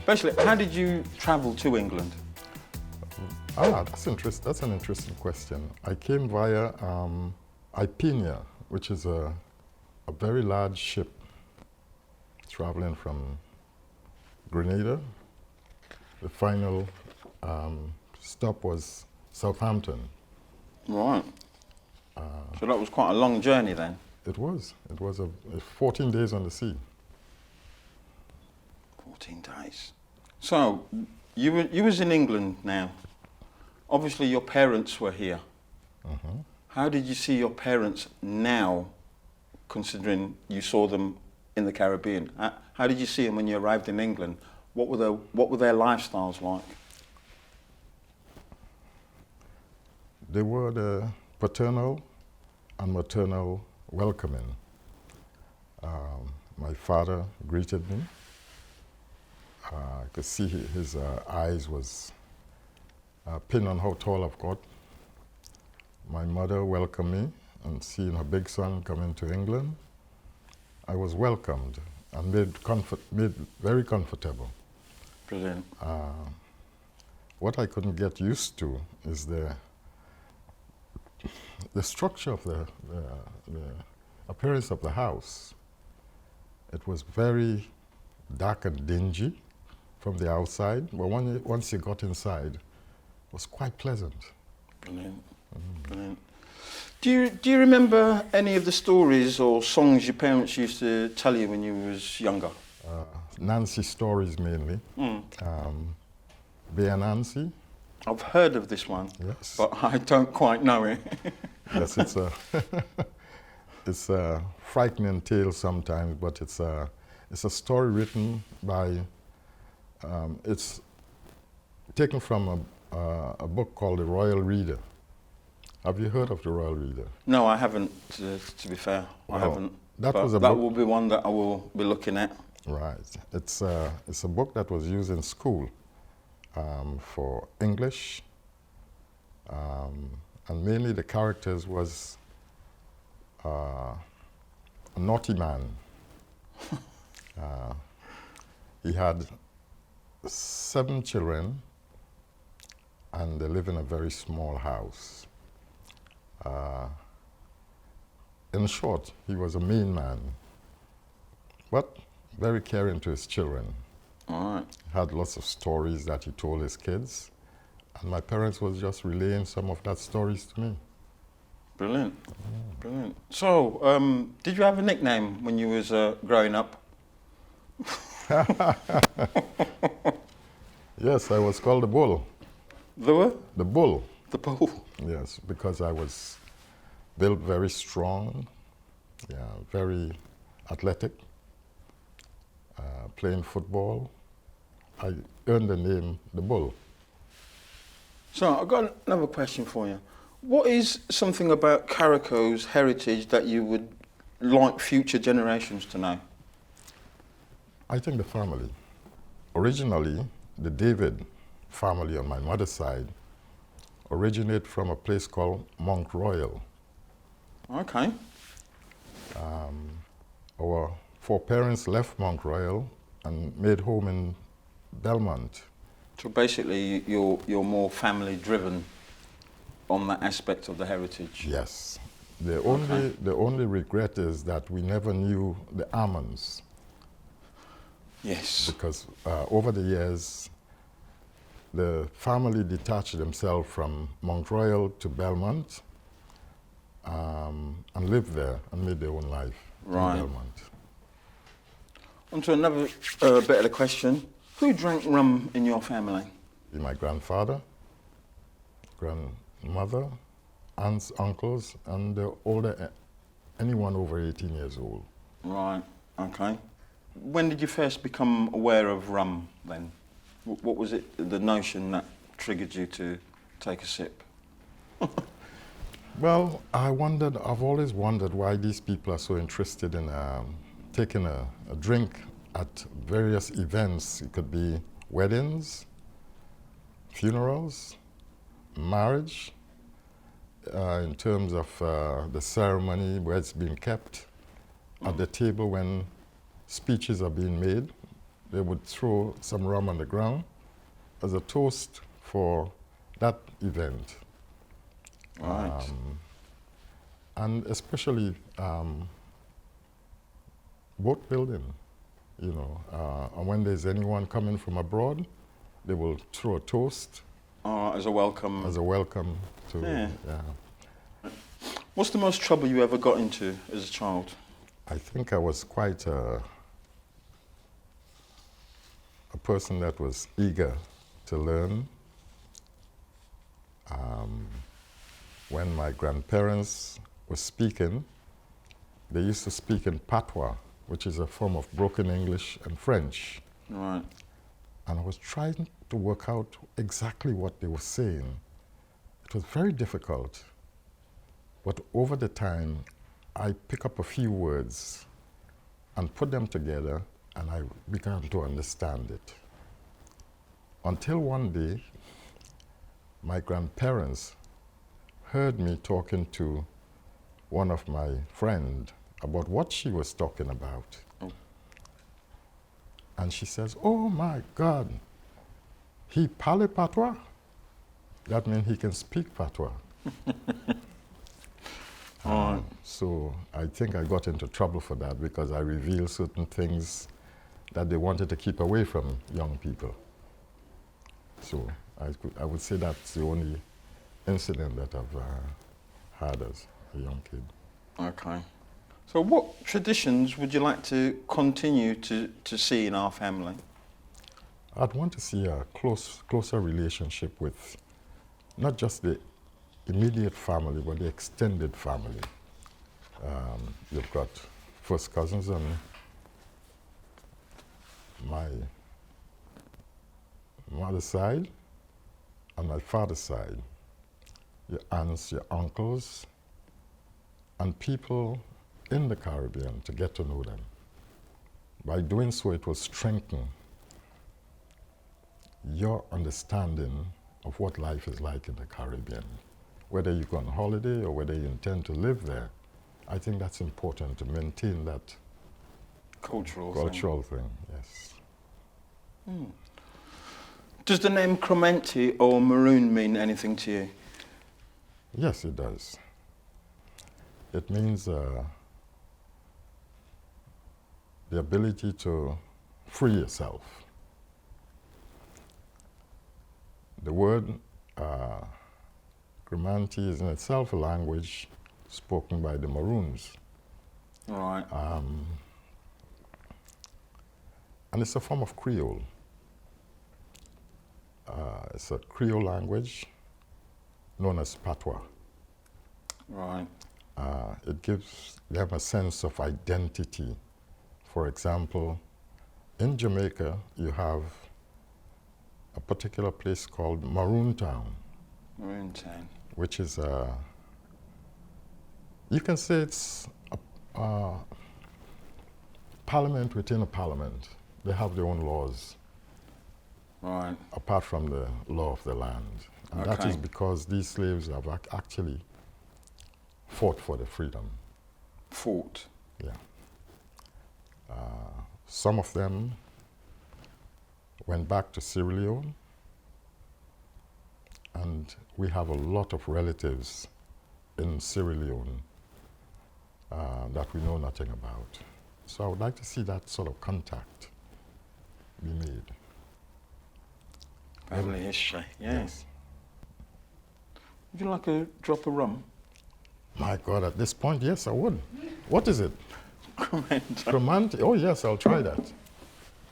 Basically, how did you travel to England? That's an interesting question. I came via Ipenia, which is a very large ship traveling from Grenada. The final stop was Southampton. Right. So that was quite a long journey then? It was. It was 14 days on the sea. 14 days. So, you was in England now. Obviously your parents were here. Mm-hmm. How did you see your parents now, considering you saw them in the Caribbean? How did you see them when you arrived in England? What were their lifestyles like? They were the paternal and maternal welcoming. My father greeted me. I could see his eyes was pinned on how tall I've got. My mother welcomed me, and seeing her big son coming to England, I was welcomed and made very comfortable. Brilliant. What I couldn't get used to is the structure of the appearance of the house. It was very dark and dingy from the outside, but once you got inside, it was quite pleasant. Brilliant. Brilliant. Do you remember any of the stories or songs your parents used to tell you when you was younger? Nancy stories mainly. Bear Nancy. I've heard of this one, Yes. but I don't quite know it. Yes, it's a frightening tale sometimes, but it's a story written by. It's taken from a book called The Royal Reader. Have you heard of The Royal Reader? No, I haven't. To be fair, I haven't. That will be one that I will be looking at. Right. It's a book that was used in school for English, and mainly the characters was a naughty man. He had 7 children, and they live in a very small house. In short, he was a mean man, but very caring to his children. All right. Had lots of stories that he told his kids, and my parents was just relaying some of that stories to me. Brilliant. Brilliant. So, did you have a nickname when you was growing up? Yes, I was called the Bull. The what? The Bull. The Bull. Yes, because I was built very strong, very athletic, playing football. I earned the name the Bull. So I've got another question for you. What is something about Carriacou's heritage that you would like future generations to know? I think the family. Originally, the David family on my mother's side originate from a place called Mount Royal. Okay. Our foreparents left Mount Royal and made home in Belmont. So basically, you're more family driven on that aspect of the heritage. Yes. The only regret is that we never knew the Ammons. Yes. Because over the years, the family detached themselves from Mount Royal to Belmont and lived there and made their own life in Belmont. On to another bit of the question. Who drank rum in your family? My grandfather, grandmother, aunts, uncles, and the older, anyone over 18 years old. Right, okay. When did you first become aware of rum then? What was it, the notion that triggered you to take a sip? Well, I've always wondered why these people are so interested in taking a drink at various events. It could be weddings, funerals, marriage, in terms of the ceremony where it's being kept, at the table when speeches are being made they would throw some rum on the ground as a toast for that event. Right. And especially boat building, you know. And when there's anyone coming from abroad, they will throw a toast As a welcome. as a welcome to, Yeah. yeah. What's the most trouble you ever got into as a child? I think I was quite a person that was eager to learn. When my grandparents were speaking, they used to speak in patois, which is a form of broken English and French. Right. And I was trying to work out exactly what they were saying. It was very difficult. But over the time, I picked up a few words and put them together, and I began to understand it. Until one day, my grandparents heard me talking to one of my friends about what she was talking about. Oh. And she says, "Oh my God, he parle patois?" That means he can speak patois. So I think I got into trouble for that because I revealed certain things that they wanted to keep away from young people. So I would say that's the only incident that I've had as a young kid. Okay. So what traditions would you like to continue to see in our family? I'd want to see a closer relationship with not just the immediate family, but the extended family. You've got first cousins on my mother's side and my father's side, your aunts, your uncles, and people in the Caribbean to get to know them. By doing so, it will strengthen your understanding of what life is like in the Caribbean. Whether you go on holiday or whether you intend to live there, I think that's important to maintain that Cultural thing, yes. thing. Does the name Crementi or Maroon mean anything to you? Yes, it does. It means the ability to free yourself. The word Crementi is in itself a language spoken by the Maroons. Right. And it's a form of Creole. It's a Creole language known as patois. Right. It gives them a sense of identity. For example, in Jamaica, you have a particular place called Maroon Town, Maroon Town. which is you can say it's a parliament within a parliament. They have their own laws, Right. apart from the law of the land. And that Okay. is because these slaves have actually fought for the freedom. Fort. Yeah. Some of them went back to Sierra Leone, and we have a lot of relatives in Sierra Leone that we know nothing about. So I would like to see that sort of contact be made. Family history. Yeah. Yes. Would you like a drop of rum? My God, at this point, yes, I would. What is it? Crementi. Crementi? Oh, yes, I'll try that.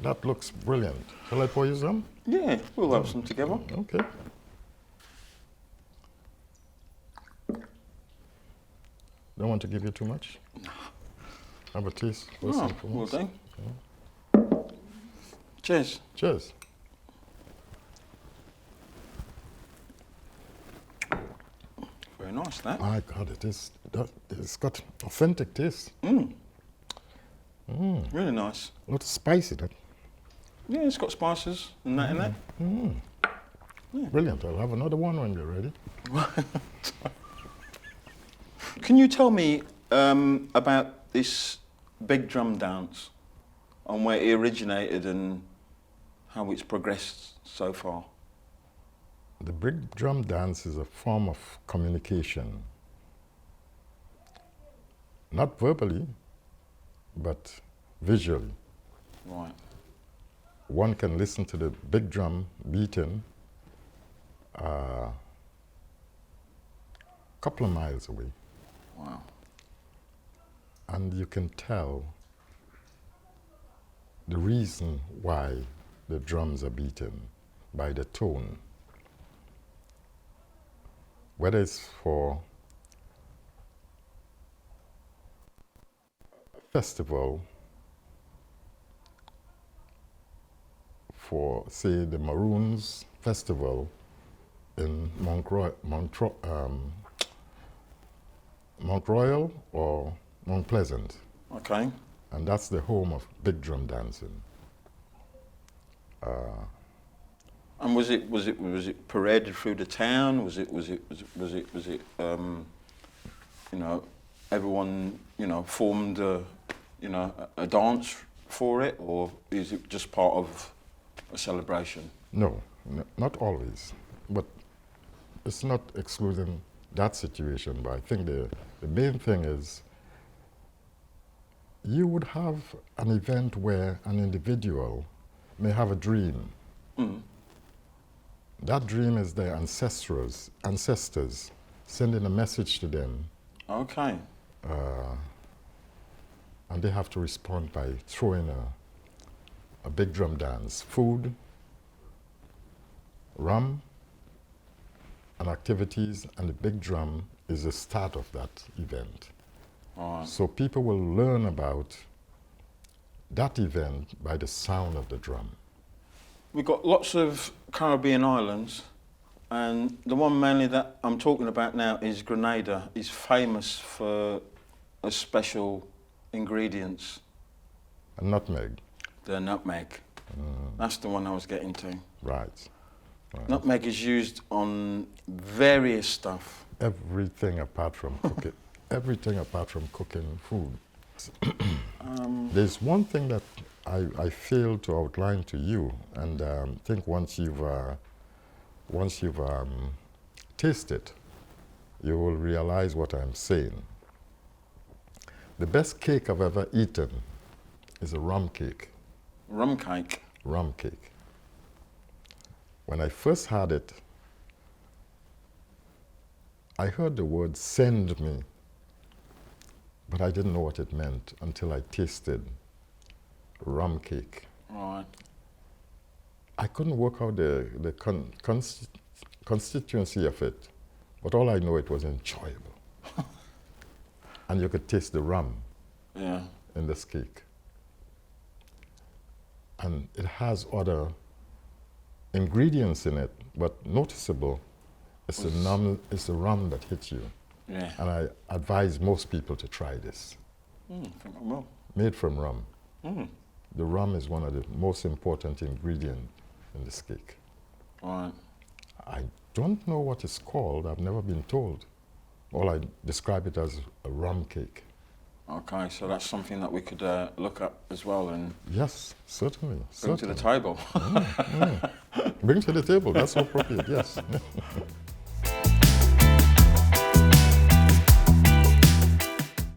That looks brilliant. Shall I pour you some? Yeah, we'll have some together. Okay. Don't want to give you too much? Have a taste first and Will foremost. do. Cheers. Cheers. Very nice, that. My God, it's got authentic taste. Really nice. A lot of spice in it. Yeah, it's got spices and that in it. Brilliant. I'll have another one when you're ready. Can you tell me about this big drum dance? on where it originated and how it's progressed so far? The big drum dance is a form of communication. Not verbally, but visually. Right. One can listen to the big drum beating a couple of miles away. Wow. And you can tell the reason why the drums are beaten by the tone. Whether it's for a festival, for say the Maroons Festival in Mount Royal or Mount Pleasant. Okay. And that's the home of big drum dancing. And was it paraded through the town? Was it you know, everyone, you know, formed a dance for it, or is it just part of a celebration? No, not always, but it's not excluding that situation. But I think the main thing is you would have an event where an individual may have a dream. Mm. That dream is their ancestors sending a message to them, Okay. and they have to respond by throwing a big drum dance. Food, rum, and activities, and the big drum is the start of that event. All right. So people will learn about that event by the sound of the drum. We've got lots of Caribbean islands, and the one mainly that I'm talking about now is Grenada. Is famous for a special ingredients, And nutmeg. the nutmeg. That's the one I was getting to. Right. Right. Nutmeg is used on various stuff. Everything apart from cooking. Everything apart from cooking food. There's one thing that I failed to outline to you, and I think once you've tasted, you will realize what I'm saying. The best cake I've ever eaten is a rum cake. Rum cake. Rum cake. When I first had it, I heard the word "send me," but I didn't know what it meant until I tasted rum cake. Right. I couldn't work out the constituency of it, but all I know, it was enjoyable. And you could taste the rum Yeah. in this cake. And it has other ingredients in it, but noticeable, it's the rum that hits you. Yeah. And I advise most people to try this. I think I will. Made from rum. Mm. The rum is one of the most important ingredients in this cake. Right. I don't know what it's called. I've never been told. All I describe it as a rum cake. Okay, so that's something that we could look up as well and Yes, certainly. bring to the table. Bring to the table. That's appropriate, yes.